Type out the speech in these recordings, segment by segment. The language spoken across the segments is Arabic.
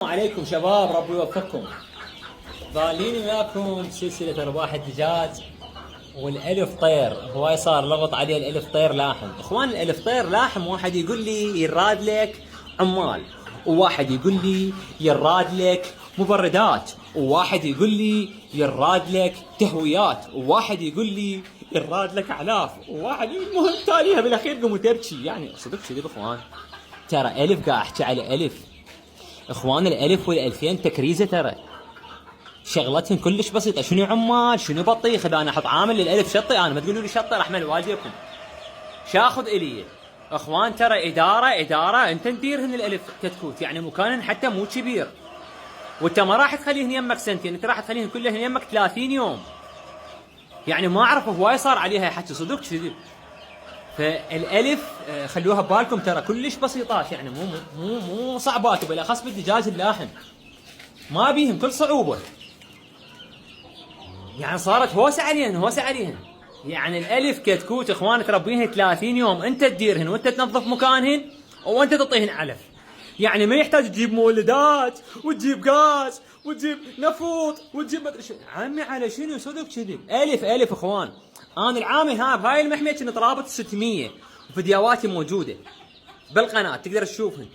السلام عليكم شباب، ربي يوفقكم. ضالين وياكم سلسلة أرباح الدجاج والألف طير. هواي صار لغط عليه الألف طير لاحم. إخوان الألف طير لاحم، واحد يقول لي يراد لك عمال، وواحد يقول لي يراد لك مبردات، وواحد يقول لي يراد لك تهويات، وواحد يقول لي يراد لك أعلاف، وواحد المهم تاليها بالأخير قوموا تبكي. يعني صدق كذب إخوان، ترى ألف قاعد أحكي على ألف. اخوان الالف والالفين تكريزه، ترى شغلتهم كلش بسيطه. شنو عمال، شنو بطيخ؟ اذا انا احط عامل للالف شطي، انا ما تقولوا لي شطي رحمه والديكم. شاخذ الي اخوان، ترى اداره انت تديرهن الالف كتكوت، يعني مكانهن حتى مو كبير، وانت ما راح تخليهن يمك سنتين، انت راح تخليهن كلهن يمك 30 يوم. يعني ما اعرف هواي صار عليها حكي، صدق كذب. فالالف خلوها ببالكم، ترى كلش بسيطات، يعني مو صعبات، وبالاخص بالدجاج اللاحم ما بيهم كل صعوبه. يعني صارت هوسه عليهن. يعني الالف كتكوت اخوان تربيهن 30 يوم، انت تديرهن وانت تنظف مكانهن وانت تعطيهن علف. يعني ما يحتاج تجيب مولدات وتجيب غاز وتجيب نفوط وتجيب مدري شو. عمي على شنو؟ صدق كذب. الف اخوان، انا العامي بهاي المحميه كنت رابط 600، وفيديوهاتي موجوده بالقناه تقدر تشوفهن.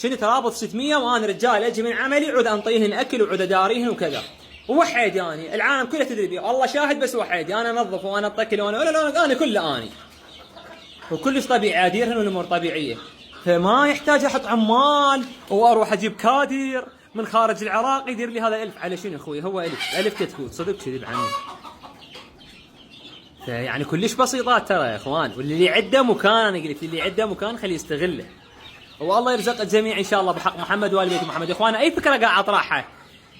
كنت رابط 600 وانا رجال اجي من عملي عود انطيهن اكل وعود اداريهن وكذا، ووحيد يعني العالم كله تدري بي، الله شاهد، بس وحيد انا انظف وانا اتكل وانا انا كله اني، وكلش طبيعي اديرهن والامور طبيعيه. فما يحتاج احط عمال واروح اجيب كادر من خارج العراق يدير لي هذا الف. على شنو اخوي؟ هو الف كتكوت، صدق كذب عني. يعني كلش بسيطات ترى يا اخوان. واللي عنده مكان، انا قلت اللي عنده مكان خليه يستغله، والله يرزق الجميع ان شاء الله بحق محمد وال بيت محمد. يا اخوان اي فكره قاعد اطرحها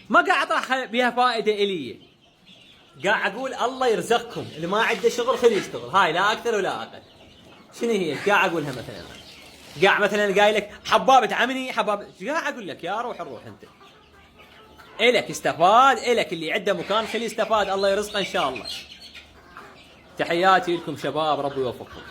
ما قاعد اطرحها بها فائده الي، قاعد اقول الله يرزقكم، اللي ما عنده شغل خليه يشتغل، هاي لا اكثر ولا اقل. شنو هي؟ قاعد اقولها مثلا، قاعد مثلا قايل لك حبابه عمني حبابه، قاعد اقول لك يا روح انت الك استفاد، الك اللي عنده مكان خليه يستفاد، الله يرزقه ان شاء الله. تحياتي لكم شباب، ربي يوفقكم.